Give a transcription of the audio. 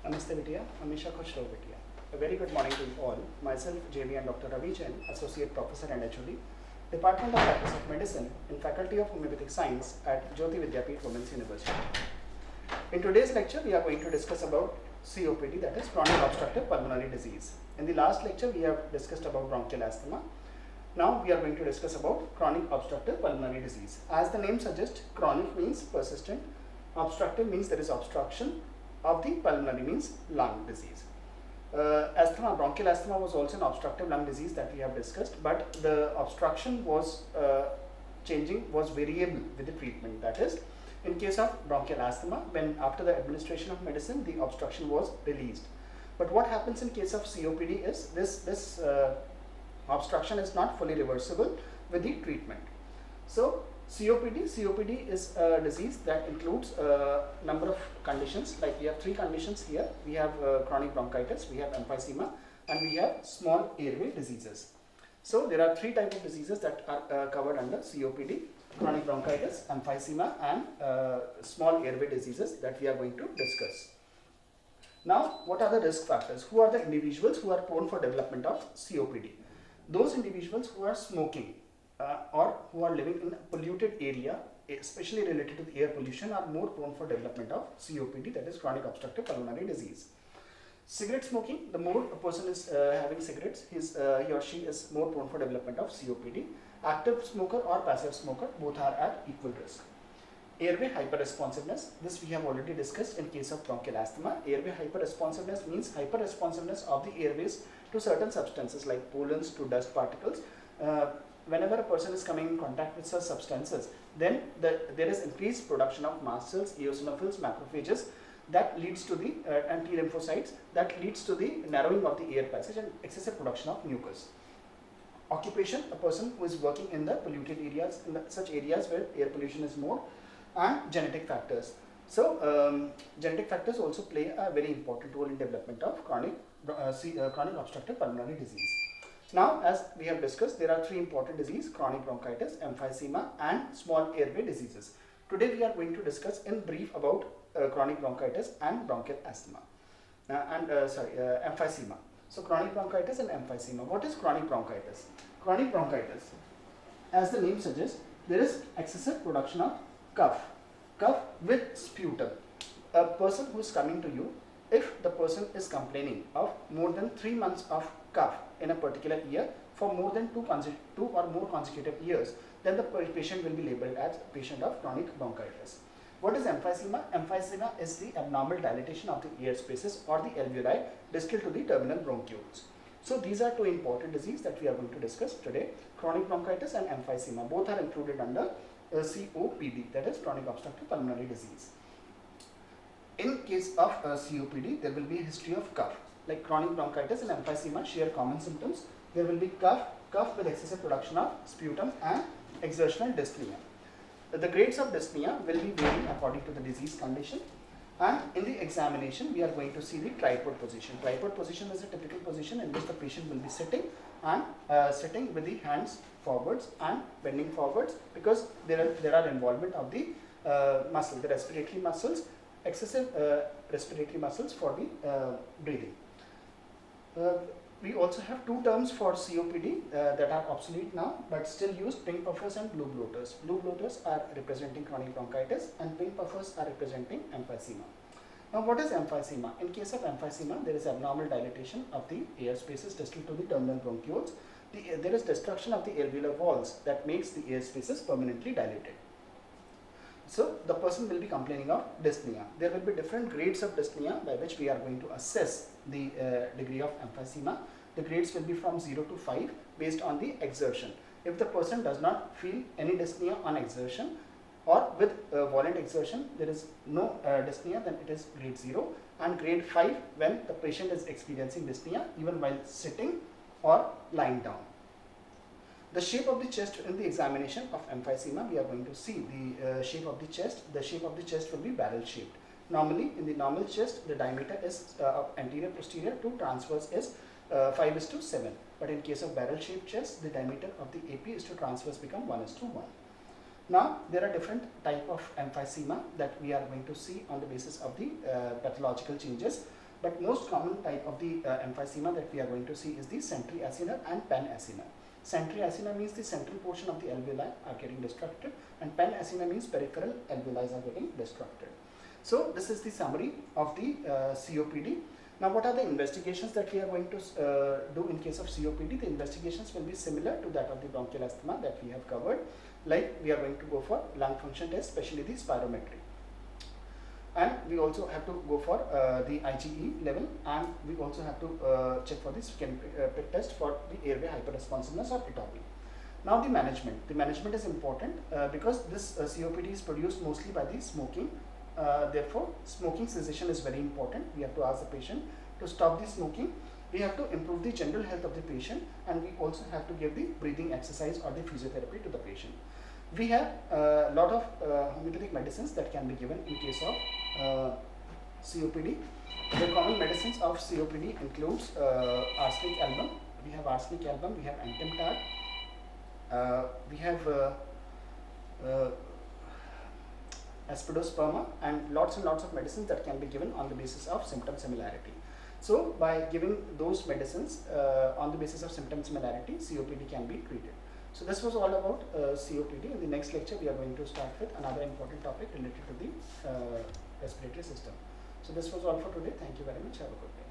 Namaste Vidya, Amisha Khush Raho Vidya. A very good morning to you all. Myself, JV and Dr. Ravi Jain, Associate Professor and HOD, Department of Practice of Medicine in Faculty of Homeopathic Science at JAYOTI VIDYAPEETH Women's University. In today's lecture, we are going to discuss about COPD, that is chronic obstructive pulmonary disease. In the last lecture, we have discussed about bronchial asthma. Now we are going to discuss about chronic obstructive pulmonary disease. As the name suggests, chronic means persistent, obstructive means there is obstruction of the pulmonary means lung disease. Bronchial asthma was also an obstructive lung disease that we have discussed, but the obstruction was variable with the treatment. That is, in case of bronchial asthma, when after the administration of medicine, the obstruction was released. But what happens in case of COPD is this obstruction is not fully reversible with the treatment. So COPD is a disease that includes a number of conditions. Like we have three conditions here. We have chronic bronchitis, we have emphysema, and we have small airway diseases. So there are three types of diseases that are covered under COPD: chronic bronchitis, emphysema, and small airway diseases that we are going to discuss. Now, what are the risk factors? Who are the individuals who are prone for development of COPD? Those individuals who are smoking or who are living in a polluted area, especially related to the air pollution, are more prone for development of COPD, that is chronic obstructive pulmonary disease. Cigarette smoking, the more a person is having cigarettes, he or she is more prone for development of COPD. Active smoker or passive smoker, both are at equal risk. Airway hyperresponsiveness, this we have already discussed in case of bronchial asthma. Airway hyperresponsiveness means hyperresponsiveness of the airways to certain substances like pollens, to dust particles. Whenever a person is coming in contact with such substances, then there is increased production of mast cells, eosinophils, macrophages, that leads to the and T lymphocytes, that leads to the narrowing of the air passage and excessive production of mucus. Occupation, a person who is working in the polluted areas, in such areas where air pollution is more, and genetic factors. So genetic factors also play a very important role in development of chronic obstructive pulmonary disease. Now, as we have discussed, there are three important diseases: chronic bronchitis, emphysema, and small airway diseases. Today we are going to discuss in brief about chronic bronchitis and bronchial asthma emphysema. So chronic bronchitis and emphysema. What is chronic bronchitis? Chronic bronchitis, as the name suggests, there is excessive production of cough with sputum. A person who is coming to you, if the person is complaining of more than 3 months of cough in a particular year for more than two or more consecutive years, then the patient will be labeled as a patient of chronic bronchitis. What is emphysema? Emphysema is the abnormal dilatation of the air spaces or the alveoli distal to the terminal bronchioles. So these are two important diseases that we are going to discuss today: chronic bronchitis and emphysema. Both are included under COPD, that is chronic obstructive pulmonary disease. In case of COPD, there will be a history of cough. Like chronic bronchitis and emphysema share common symptoms. There will be cough with excessive production of sputum, and exertional dyspnea. The grades of dyspnea will be varying according to the disease condition. And in the examination, we are going to see the tripod position. Tripod position is a typical position in which the patient will be sitting and sitting with the hands forwards and bending forwards, because there are involvement of the the respiratory muscles, excessive respiratory muscles for the breathing. We also have two terms for COPD that are obsolete now but still used: pink puffers and blue bloaters. Blue bloaters are representing chronic bronchitis and pink puffers are representing emphysema. Now, what is emphysema? In case of emphysema, there is abnormal dilatation of the air spaces distal to the terminal bronchioles. There is destruction of the alveolar walls that makes the air spaces permanently dilated. So the person will be complaining of dyspnea. There will be different grades of dyspnea by which we are going to assess the degree of emphysema. The grades will be from 0 to 5 based on the exertion. If the person does not feel any dyspnea on exertion, or with violent exertion there is no dyspnea, then it is grade 0, and grade 5 when the patient is experiencing dyspnea even while sitting or lying down. The shape of the chest in the examination of emphysema, we are going to see the shape of the chest. The shape of the chest will be barrel shaped. Normally, in the normal chest, the diameter is anterior posterior to transverse is 5:7. But in case of barrel shaped chest, the diameter of the AP is to transverse become 1:1. Now, there are different type of emphysema that we are going to see on the basis of the pathological changes. But most common type of the emphysema that we are going to see is the centriacinar and panacinar. Centriacinar means the central portion of the alveoli are getting destructed, and panacinar means peripheral alveoli are getting destructed. So this is the summary of the COPD. Now what are the investigations that we are going to do in case of COPD? The investigations will be similar to that of the bronchial asthma that we have covered. Like we are going to go for lung function test, especially the spirometry. And we also have to go for the IgE level, and we also have to check for the skin prick test for the airway hyperresponsiveness or atopy. Now the management. The management is important because this COPD is produced mostly by the smoking. Therefore, smoking cessation is very important. We have to ask the patient to stop the smoking. We have to improve the general health of the patient, and we also have to give the breathing exercise or the physiotherapy to the patient. We have a lot of homeopathic medicines that can be given in case of COPD. The common medicines of COPD includes arsenic album. We have arsenic album. We have antimtar. We have aspidosperma, and lots of medicines that can be given on the basis of symptom similarity. So by giving those medicines on the basis of symptom similarity, COPD can be treated. So this was all about COPD. In the next lecture, we are going to start with another important topic related to the respiratory system. So this was all for today. Thank you very much. Have a good day.